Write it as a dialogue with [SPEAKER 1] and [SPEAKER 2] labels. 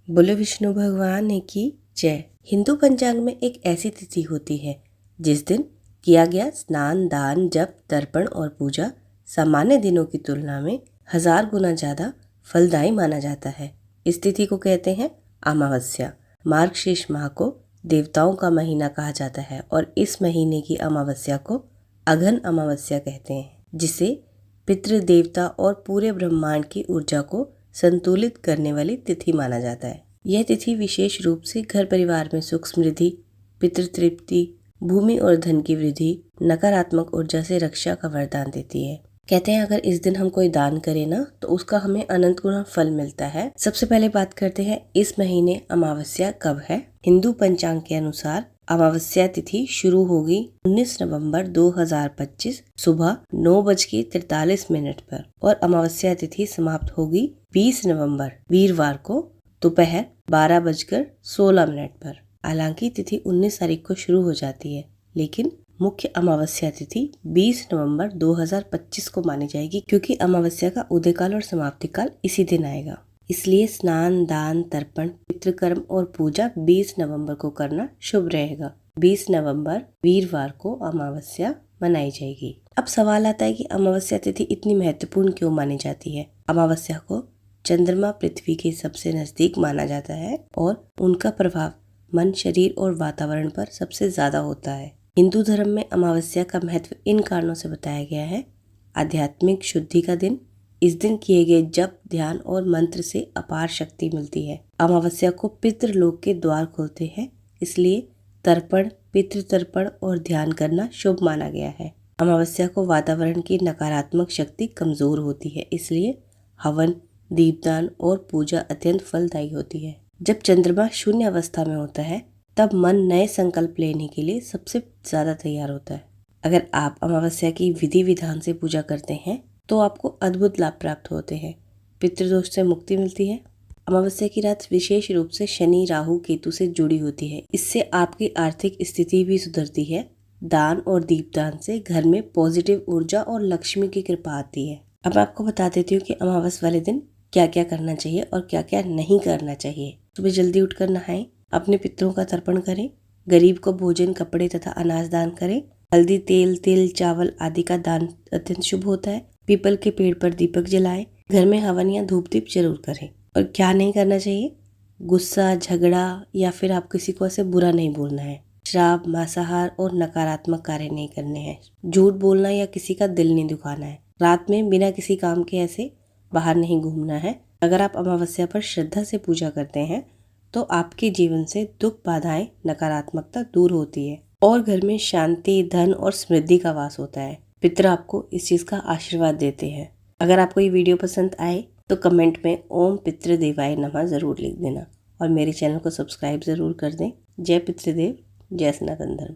[SPEAKER 1] बोले विष्णु भगवान की जय। हिंदू पंचांग में एक ऐसी तिथि होती है जिस दिन किया गया स्नान, दान, जप, तर्पण और पूजा सामान्य दिनों की तुलना में 1000 गुना ज्यादा फलदायी माना जाता है। इस तिथि को कहते हैं अमावस्या। मार्गशीर्ष माह को देवताओं का महीना कहा जाता है और इस महीने की अमावस्या को अघन अमावस्या कहते हैं, जिसे पितृ देवता और पूरे ब्रह्मांड की ऊर्जा को संतुलित करने वाली तिथि माना जाता है। यह तिथि विशेष रूप से घर परिवार में सुख समृद्धि, पितृ तृप्ति, भूमि और धन की वृद्धि, नकारात्मक ऊर्जा से रक्षा का वरदान देती है। कहते हैं अगर इस दिन हम कोई दान करें ना तो उसका हमें अनंत गुना फल मिलता है। सबसे पहले बात करते हैं इस महीने अमावस्या कब है। हिंदू पंचांग के अनुसार अमावस्या तिथि शुरू होगी 19 नवंबर 2025 सुबह 9:43 पर और अमावस्या तिथि समाप्त होगी 20 नवंबर वीरवार को दोपहर 12:16 पर। हालांकि तिथि 19 तारीख को शुरू हो जाती है, लेकिन मुख्य अमावस्या तिथि 20 नवंबर 2025 को मानी जाएगी, क्योंकि अमावस्या का उदयकाल और समाप्ति काल इसी दिन आएगा। इसलिए स्नान, दान, तर्पण, पितृकर्म और पूजा 20 नवंबर को करना शुभ रहेगा। 20 नवंबर वीरवार को अमावस्या मनाई जाएगी। अब सवाल आता है कि अमावस्या तिथि इतनी महत्वपूर्ण क्यों मानी जाती है। अमावस्या को चंद्रमा पृथ्वी के सबसे नजदीक माना जाता है और उनका प्रभाव मन, शरीर और वातावरण पर सबसे ज्यादा होता है। हिंदू धर्म में अमावस्या का महत्व इन कारणों से बताया गया है। आध्यात्मिक शुद्धि का दिन, इस दिन किए गए जप, ध्यान और मंत्र से अपार शक्ति मिलती है। अमावस्या को पितृलोक के द्वार खोलते हैं, इसलिए तर्पण, पितृतर्पण और ध्यान करना शुभ माना गया है। अमावस्या को वातावरण की नकारात्मक शक्ति कमजोर होती है, इसलिए हवन, दीपदान और पूजा अत्यंत फलदायी होती है। जब चंद्रमा शून्य अवस्था में होता है तब मन नए संकल्प लेने के लिए सबसे ज्यादा तैयार होता है। अगर आप अमावस्या की विधि विधान से पूजा करते हैं तो आपको अद्भुत लाभ प्राप्त होते हैं। पितृदोष से मुक्ति मिलती है। अमावस्या की रात विशेष रूप से शनि, राहु, केतु से जुड़ी होती है। इससे आपकी आर्थिक स्थिति भी सुधरती है। दान और दीपदान से घर में पॉजिटिव ऊर्जा और लक्ष्मी की कृपा आती है। अब आपको बता देती हूँ कि अमावस्या वाले दिन क्या क्या करना चाहिए और क्या क्या नहीं करना चाहिए। सुबह जल्दी उठकर नहाएं, अपने पितरों का तर्पण करें, गरीब को भोजन, कपड़े तथा अनाज दान करें। हल्दी, तेल, तिल, चावल आदि का दान अत्यंत शुभ होता है। पीपल के पेड़ पर दीपक जलाएं। घर में हवन या धूप दीप जरूर करें। और क्या नहीं करना चाहिए, गुस्सा, झगड़ा या फिर आप किसी को ऐसे बुरा नहीं बोलना है। शराब, मांसाहार और नकारात्मक कार्य नहीं करने हैं। झूठ बोलना या किसी का दिल नहीं दुखाना है। रात में बिना किसी काम के ऐसे बाहर नहीं घूमना है। अगर आप अमावस्या पर श्रद्धा से पूजा करते हैं तो आपके जीवन से दुख, बाधाएं, नकारात्मकता दूर होती है और घर में शांति, धन और समृद्धि का वास होता है। पितृ आपको इस चीज का आशीर्वाद देते हैं। अगर आपको ये वीडियो पसंद आए तो कमेंट में ओम पितृ देवाय नमः जरूर लिख देना और मेरे चैनल को सब्सक्राइब जरूर कर दें। जय पितृदेव, जय सनातन धर्म।